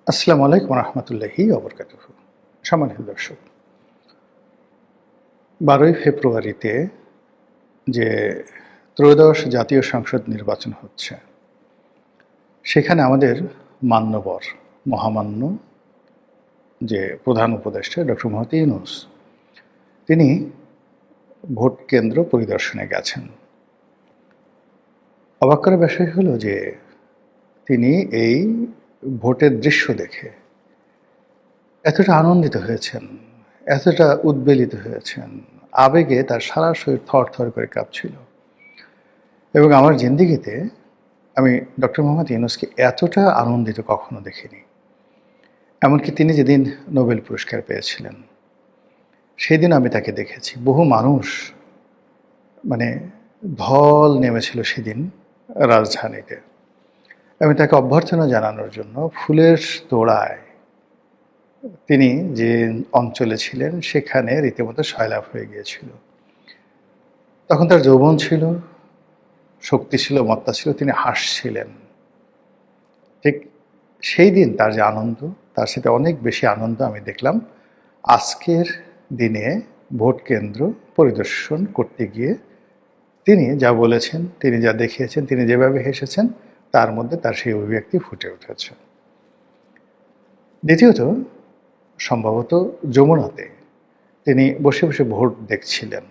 আসসালামু আলাইকুম রহমতুল্লাহি ওবরকাতুহ। সম্মানিত দর্শক, 12ই ফেব্রুয়ারিতে যে ত্রয়োদশ জাতীয় সংসদ নির্বাচন হচ্ছে, সেখানে আমাদের মান্যবর মহামান্য যে প্রধান উপদেষ্টা ডক্টর মোহাম্মদ ইউনূস, তিনি ভোট কেন্দ্র পরিদর্শনে গেছেন। অবাক করার বিষয় হলো যে তিনি এই ভোটের দৃশ্য দেখে এতটা আনন্দিত হয়েছেন, এতটা উদ্বেলিত হয়েছেন, আবেগে তার সারা শরীর থরথর করে কাঁপছিল। এবং আমার জিন্দেগিতে আমি ডক্টর মোহাম্মদ ইউনূসকে এতটা আনন্দিত কখনো দেখিনি। এমনকি তিনি যেদিন নোবেল পুরস্কার পেয়েছিলেন, সেদিন আমি তাকে দেখেছি। বহু মানুষ ঢল নেমেছিল সেদিন রাজধানীতে। আমি তাকে অভ্যর্থনা জানানোর জন্য ফুলের তোড়ায় তিনি যে অঞ্চলে ছিলেন সেখানে রীতিমতো সয়লাভ হয়ে গিয়েছিল। তখন তার যৌবন ছিল, শক্তি ছিল, মত্তা ছিল, তিনি হাসছিলেন। ঠিক সেই দিন তার যে আনন্দ, তার সাথে অনেক বেশি আনন্দ আমি দেখলাম আজকের দিনে ভোট কেন্দ্র পরিদর্শন করতে গিয়ে। তিনি যা বলেছেন, তিনি যা দেখিয়েছেন, তিনি যেভাবে হেসেছেন, তার মধ্যে তার সেই অভিব্যক্তি ফুটে উঠেছে। দ্বিতীয়ত, সম্ভবত যমুনাতে তিনি বসে বসে ভোট দেখছিলেন।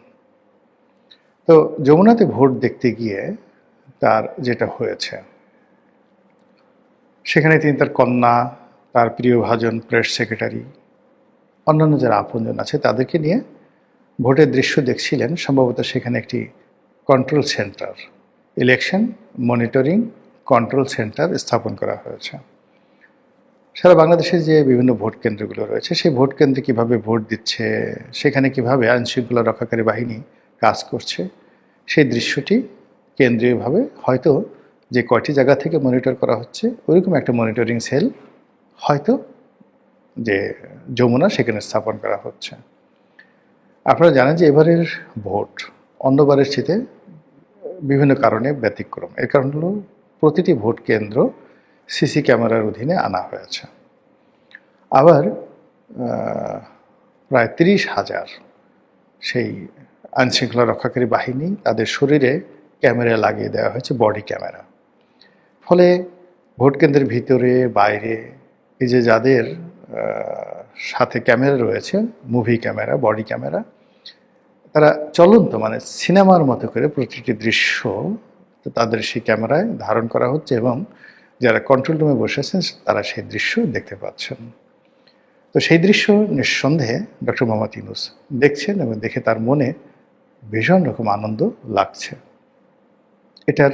তো যমুনাতে ভোট দেখতে গিয়ে তার যেটা হয়েছে, সেখানে তিনি তার কন্যা, তার প্রিয়ভাজন প্রেস সেক্রেটারি, অন্যান্য যারা আপনজন আছে তাদেরকে নিয়ে ভোটের দৃশ্য দেখছিলেন। সম্ভবত সেখানে একটি control centre, election monitoring control centre স্থাপন করা হয়েছে। সারা বাংলাদেশের যে বিভিন্ন ভোট কেন্দ্রগুলো রয়েছে, সেই ভোট কেন্দ্রে কীভাবে ভোট দিচ্ছে, সেখানে কীভাবে আইনশৃঙ্খলা রক্ষাকারী বাহিনী কাজ করছে, সেই দৃশ্যটি কেন্দ্রীয়ভাবে হয়তো যে কয়টি জায়গা থেকে মনিটর করা হচ্ছে, ওইরকম একটা মনিটরিং সেল হয়তো যে যমুনা সেখানে স্থাপন করা হচ্ছে। আপনারা জানেন যে এবারের ভোট অন্যবারের চেয়ে বিভিন্ন কারণে ব্যতিক্রম। এর কারণ হলো প্রতিটি ভোট কেন্দ্র সিসি ক্যামেরার অধীনে আনা হয়েছে। আবার প্রায় 30,000 সেই আইনশৃঙ্খলা রক্ষাকারী বাহিনী, তাদের শরীরে ক্যামেরা লাগিয়ে দেওয়া হয়েছে, বডি ক্যামেরা। ফলে ভোট কেন্দ্রের ভিতরে বাইরে এই যে যাদের সাথে ক্যামেরা রয়েছে, মুভি ক্যামেরা, বডি ক্যামেরা, তারা চলন্ত সিনেমার মতো করে প্রতিটি দৃশ্য তাদের সেই ক্যামেরায় ধারণ করা হচ্ছে এবং যারা কন্ট্রোল রুমে বসেছেন তারা সেই দৃশ্য দেখতে পাচ্ছেন। তো সেই দৃশ্য নিঃসন্দেহে ডক্টর মোহাম্মদ ইউনূস দেখছেন এবং দেখে তার মনে ভীষণ রকম আনন্দ লাগছে। এটার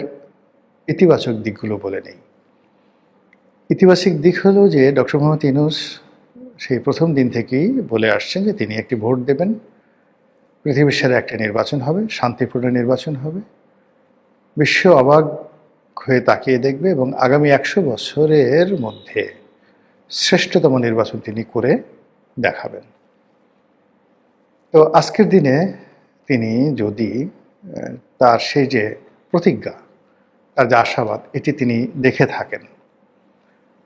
ইতিবাচক দিকগুলো বলে নেই। ইতিবাচক দিক হলো যে ডক্টর মোহাম্মদ ইউনূস সেই প্রথম দিন থেকেই বলে আসছেন যে তিনি একটি ভোট দেবেন, পৃথিবীর সেরা একটা নির্বাচন হবে, শান্তিপূর্ণ নির্বাচন হবে, বিশ্ব অবাক হয়ে তাকিয়ে দেখবে এবং আগামী 100 বছরের মধ্যে শ্রেষ্ঠতম নির্বাচন তিনি করে দেখাবেন। তো আজকের দিনে তিনি যদি তার সেই যে প্রতিজ্ঞা, তার যে আশাবাদ, এটি তিনি দেখে থাকেন,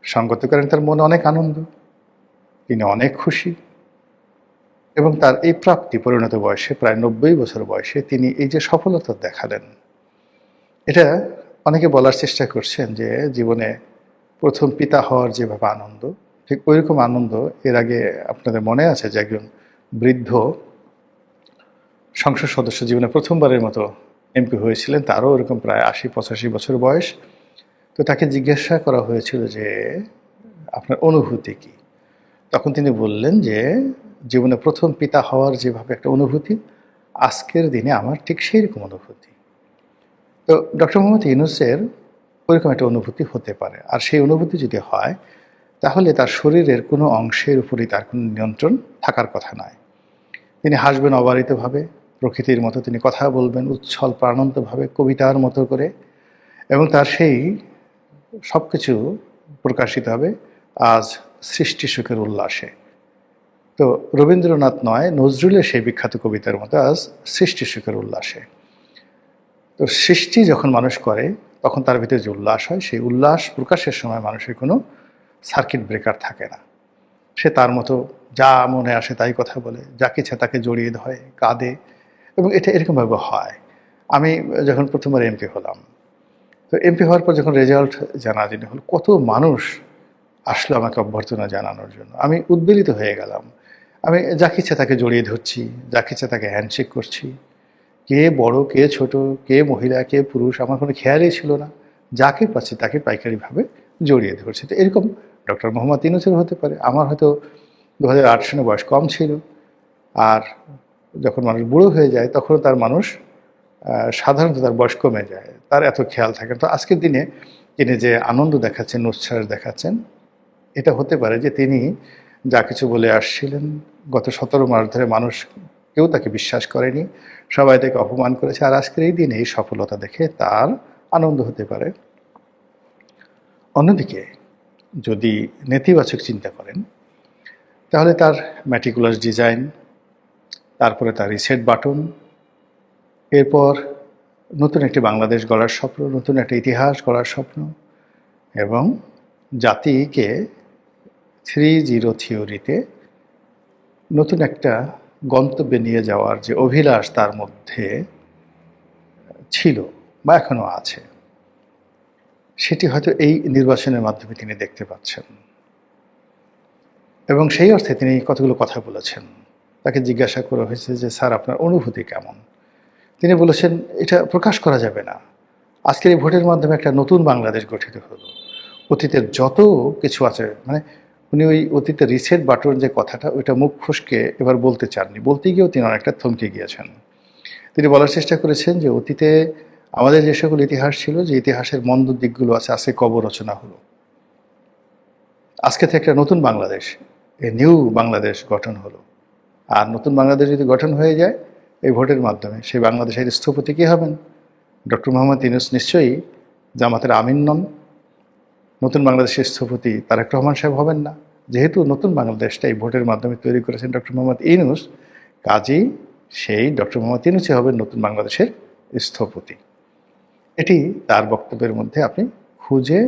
সঙ্গত করেন তার মনে অনেক আনন্দ, তিনি অনেক খুশি এবং তার এই প্রাপ্তি পরিণত বয়সে, প্রায় 90 বছর বয়সে তিনি এই যে সফলতা দেখালেন, এটা অনেকে বলার চেষ্টা করছেন যে জীবনে প্রথম পিতা হওয়ার যেভাবে আনন্দ, ঠিক ওইরকম আনন্দ এর আগে আপনাদের মনে আছে যে একজন বৃদ্ধ সংসদ সদস্য জীবনে প্রথমবারের মতো এমপি হয়েছিলেন, তারও ওরকম প্রায় 80-85 বছর বয়স। তো তাকে জিজ্ঞাসা করা হয়েছিল যে আপনার অনুভূতি কি, তখন তিনি বললেন যে জীবনে প্রথম পিতা হওয়ার যেভাবে একটা অনুভূতি, আজকের দিনে আমার ঠিক সেই রকম অনুভূতি। তো ডক্টর মোহাম্মদ ইউনূসের ওইরকম একটা অনুভূতি হতে পারে, আর সেই অনুভূতি যদি হয় তাহলে তার শরীরের কোনো অংশের উপরই তার কোনো নিয়ন্ত্রণ থাকার কথা নয়। তিনি হাসবেন অবারিতভাবে, প্রকৃতির মতো তিনি কথা বলবেন উচ্ছল প্রাণান্তভাবে, কবিতার মতো করে, এবং তার সেই সব কিছু প্রকাশিত হবে আজ সৃষ্টি সুখের উল্লাসে। তো রবীন্দ্রনাথ নয়, নজরুলের সেই বিখ্যাত কবিতার মতো আজ সৃষ্টি সুখের উল্লাসে। তো সৃষ্টি যখন মানুষ করে তখন তার ভিতরে যে উল্লাস হয়, সেই উল্লাস প্রকাশের সময় মানুষের কোনো সার্কিট ব্রেকার থাকে না। সে তার মতো যা মনে আসে তাই কথা বলে, যাকে ইচ্ছা তাকে জড়িয়ে ধরে, কাঁদে, এবং এটা এরকমভাবে হয়। আমি যখন প্রথমবার এমপি হলাম, তো এমপি হওয়ার পর যখন রেজাল্ট জানাজানি হলো, কত মানুষ আসলো আমাকে অভ্যর্থনা জানানোর জন্য। আমি উদ্বেলিত হয়ে গেলাম। আমি যাকে ইচ্ছা তাকে জড়িয়ে ধরছি, যাকে ইচ্ছা তাকে হ্যান্ডশেক করছি। কে বড়, কে ছোট, কে মহিলা, কে পুরুষ, আমার কোনো খেয়ালই ছিল না। যাকে পাচ্ছি তাকে পাইকারিভাবে জড়িয়ে ধরছি। তো এরকম ডক্টর মোহাম্মদ ইউনূসের হতে পারে। আমার হয়তো 2008 সনে বয়স কম ছিল। আর যখন মানুষ বুড়ো হয়ে যায় তখন তার মানুষ সাধারণত তার বয়স কমে যায়, তার এত খেয়াল থাকে না। তো আজকের দিনে তিনি যে আনন্দ দেখাচ্ছেন, উচ্ছ্বাস দেখাচ্ছেন, এটা হতে পারে যে তিনি যা কিছু বলে আসছিলেন গত 17 মাস ধরে মানুষ কেউ তাকে বিশ্বাস করেনি, সবাই তাকে অপমান করেছে, আর আজকের এই দিনে এই সফলতা দেখে তার আনন্দ হতে পারে। অন্যদিকে যদি নেতিবাচক চিন্তা করেন, তাহলে তার ম্যাটিকুলাস ডিজাইন, তারপরে তার রিসেট বাটন, এরপর নতুন একটি বাংলাদেশ গড়ার স্বপ্ন, নতুন একটা ইতিহাস গড়ার স্বপ্ন, এবং জাতিকে 3-0 থিওরিতে নতুন একটা গন্তব্যে নিয়ে যাওয়ার যে অভিলাষ তার মধ্যে ছিল বা এখনো আছে, সেটি হয়তো এই নির্বাচনের মাধ্যমে তিনি দেখতে পাচ্ছেন। এবং সেই অর্থে তিনি কতগুলো কথা বলেছেন। তাকে জিজ্ঞাসা করা হয়েছে যে স্যার আপনার অনুভূতি কেমন। তিনি বলেছেন এটা প্রকাশ করা যাবে না। আজকের এই ভোটের মাধ্যমে একটা নতুন বাংলাদেশ গঠিত হলো। অতীতের যত কিছু আছে, মানে উনি ওই অতীতের রিসেট বাটন যে কথাটা, ওইটা মুখ ফসকে এবার বলতে চাননি। বলতে গিয়েও তিনি অনেকটা থমকে গিয়েছেন। তিনি বলার চেষ্টা করেছেন যে অতীতে আমাদের যে সকল ইতিহাস ছিল, যে ইতিহাসের মন্দ দিকগুলো আছে, আজকে কবর রচনা হলো। আজকে থেকে একটা নতুন বাংলাদেশ, এ নিউ বাংলাদেশ গঠন হলো। আর নতুন বাংলাদেশ যদি গঠন হয়ে যায় এই ভোটের মাধ্যমে, সেই বাংলাদেশের স্থপতি কী হবেন? ডক্টর মোহাম্মদ ইউনূস নিশ্চয়ই জামাতের আমিন নন। নতুন বাংলাদেশের স্থপতি তারেক রহমান সাহেব হবেন না। যেহেতু নতুন বাংলাদেশটা এই ভোটের মাধ্যমে তৈরি করেছেন ডক্টর মোহাম্মদ ইউনূস, কাজেই সেই ডক্টর মোহাম্মদ ইউনূসই হবেন নতুন বাংলাদেশের স্থপতি। এটি তার বক্তব্যের মধ্যে আপনি খুঁজে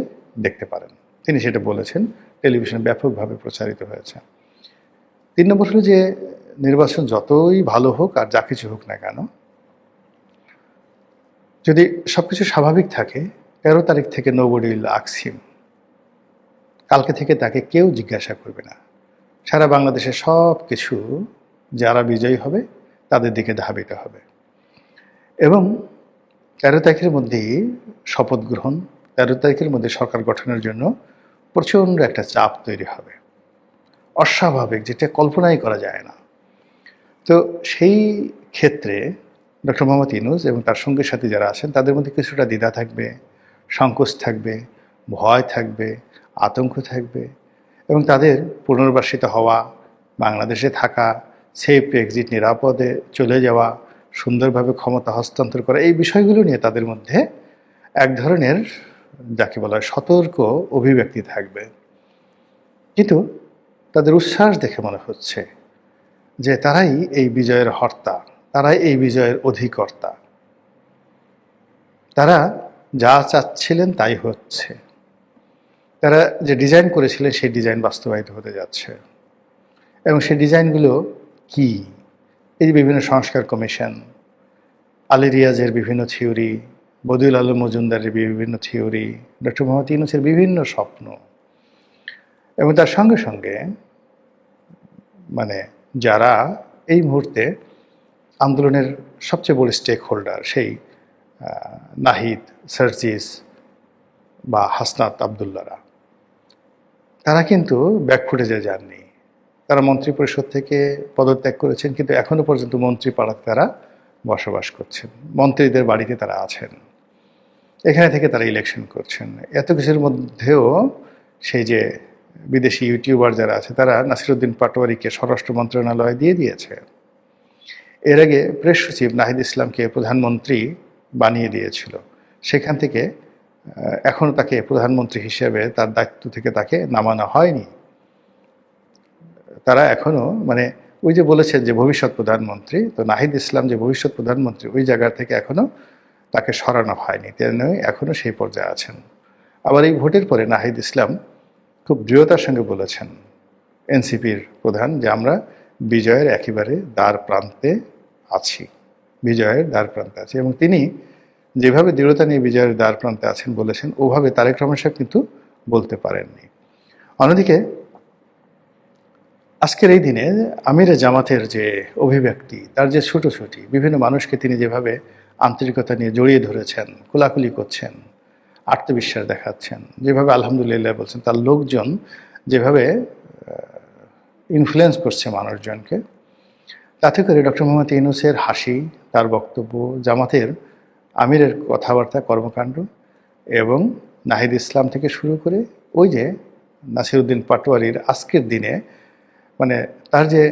দেখতে পারেন। তিনি সেটা বলেছেন, টেলিভিশনে ব্যাপকভাবে প্রচারিত হয়েছে। 3 নম্বর হলো যে নির্বাচন যতই ভালো হোক আর যা কিছু হোক না কেন, যদি সবকিছু স্বাভাবিক থাকে, 13 তারিখ থেকে নোবডি উইল আস্ক হিম, কালকে থেকে তাকে কেউ জিজ্ঞাসা করবে না। সারা বাংলাদেশের সব কিছু যারা বিজয়ী হবে তাদের দিকে ধাবিত হবে। এবং 13 তারিখের মধ্যেই শপথ গ্রহণ, 13 তারিখের মধ্যে সরকার গঠনের জন্য প্রচণ্ড একটা চাপ তৈরি হবে, অস্বাভাবিক, যেটা কল্পনাই করা যায় না। তো সেই ক্ষেত্রে ডক্টর মোহাম্মদ ইউনূস এবং তার সঙ্গী সাথী যারা আছেন তাদের মধ্যে কিছুটা দ্বিধা থাকবে, সংকোচ থাকবে, ভয় থাকবে, আতঙ্ক থাকবে, এবং তাদের পুনর্বাসিত হওয়া, বাংলাদেশে থাকা, সেফ এক্সিট, নিরাপদে চলে যাওয়া, সুন্দরভাবে ক্ষমতা হস্তান্তর করা, এই বিষয়গুলো নিয়ে তাদের মধ্যে এক ধরনের যাকে বলা হয় সতর্ক অভিব্যক্তি থাকবে। কিন্তু তাদের উচ্ছ্বাস দেখে মনে হচ্ছে যে তারাই এই বিজয়ের হর্তা, তারাই এই বিজয়ের অধিকর্তা। তারা যা চাচ্ছিলেন তাই হচ্ছে। তারা যে ডিজাইন করেছিলেন সেই ডিজাইন বাস্তবায়িত হতে যাচ্ছে। এবং সেই ডিজাইনগুলো কি? এই যে বিভিন্ন সংস্কার কমিশন, আলী রিয়াজের বিভিন্ন থিওরি, বদিউল আলম মজুমদারের বিভিন্ন থিওরি, ডক্টর মোহাম্মদ ইউনূসের বিভিন্ন স্বপ্ন, এবং তার সঙ্গে সঙ্গে মানে যারা এই মুহূর্তে আন্দোলনের সবচেয়ে বড় স্টেক হোল্ডার, সেই নাহিদ, সার্জিস বা হাসনাত আবদুল্লাহরা, তারা কিন্তু ব্যাকফুটেজে যাননি। তারা মন্ত্রী পরিষদ থেকে পদত্যাগ করেছেন, কিন্তু এখনো পর্যন্ত মন্ত্রী পাড়াতে তারা বসবাস করছেন, মন্ত্রীদের বাড়িতে তারা আছেন, এখানে থেকে তারা ইলেকশন করছেন। এত কিছুর মধ্যেও সেই যে বিদেশি ইউটিউবার যারা আছে তারা নাসিরুদ্দিন পাটোয়ারিকে স্বরাষ্ট্র মন্ত্রণালয় দিয়ে দিয়েছে। এর আগে প্রেস সচিব নাহিদ ইসলামকে প্রধানমন্ত্রী বানিয়ে দিয়েছিল, সেখান থেকে এখনও তাকে প্রধানমন্ত্রী হিসেবে তার দায়িত্ব থেকে তাকে নামানো হয়নি। তারা এখনও মানে ওই যে বলেছেন যে ভবিষ্যৎ প্রধানমন্ত্রী, তো নাহিদ ইসলাম যে ভবিষ্যৎ প্রধানমন্ত্রী ওই জায়গা থেকে এখনও তাকে সরানো হয়নি, তিনি এখনও সেই পর্যায়ে আছেন। আবার এই ভোটের পরে নাহিদ ইসলাম খুব দৃঢ়তার সঙ্গে বলেছেন এনসিপির প্রধান যে আমরা বিজয়ের একেবারে দ্বার প্রান্তে আছি, বিজয়ের দ্বার প্রান্তে আছি। এবং তিনি যেভাবে দৃঢ়তা নিয়ে বিজয়ের দ্বার প্রান্তে আছেন বলেছেন, ওভাবে তারেক রহমান সাহেব কিন্তু বলতে পারেননি। অন্যদিকে আজকের এই দিনে আমিরে জামাতের যে অভিব্যক্তি, তার যে ছুটোছুটি, বিভিন্ন মানুষকে তিনি যেভাবে আন্তরিকতা নিয়ে জড়িয়ে ধরেছেন, কোলাকুলি করছেন, আত্মবিশ্বাস দেখাচ্ছেন, যেভাবে আলহামদুলিল্লাহ বলছেন, তার লোকজন যেভাবে ইনফ্লুয়েন্স করছে মানুষজনকে, তাতে করে ডক্টর মোহাম্মদ ইউনূসের হাসি, তার বক্তব্য, জামাতের আমিরের কথাবার্তা, কর্মকাণ্ড এবং নাহিদ ইসলাম থেকে শুরু করে ওই যে নাসিরউদ্দিন পাটোয়ারির আজকের দিনে মানে তার যে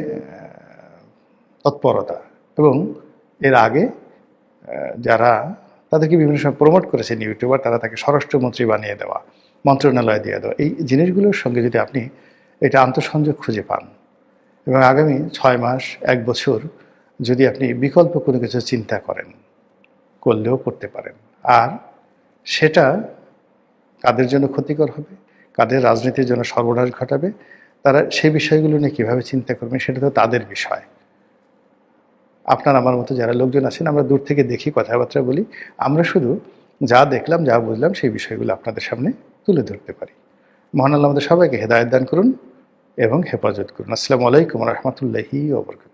তৎপরতা, এবং এর আগে যারা তাদেরকে বিভিন্ন সময় প্রমোট করেছেন ইউটিউবার, তারা তাকে স্বরাষ্ট্রমন্ত্রী বানিয়ে দেওয়া, মন্ত্রণালয় দিয়ে দেওয়া, এই জিনিসগুলোর সঙ্গে যদি আপনি এটা আন্তঃসংযোগ খুঁজে পান এবং আগামী 6 মাস 1 বছর যদি আপনি বিকল্প কোনো কিছু চিন্তা করেন, করলেও করতে পারেন, আর সেটা কাদের জন্য ক্ষতিকর হবে, কাদের রাজনীতির জন্য সর্বনাশ ঘটাবে, তারা সেই বিষয়গুলো নিয়ে কীভাবে চিন্তা করবেন সেটা তো তাদের বিষয়। আপনার আমার মতো যারা লোকজন আছেন, আমরা দূর থেকে দেখি, কথাবার্তা বলি, আমরা শুধু যা দেখলাম, যা বুঝলাম সেই বিষয়গুলো আপনাদের সামনে তুলে ধরতে পারি। মহান আল্লাহ আমাদের সবাইকে হেদায়েত দান করুন এবং হেফাজত করুন। আসসালামু আলাইকুম ওয়া রাহমাতুল্লাহি ওয়া বারাকাতুহু।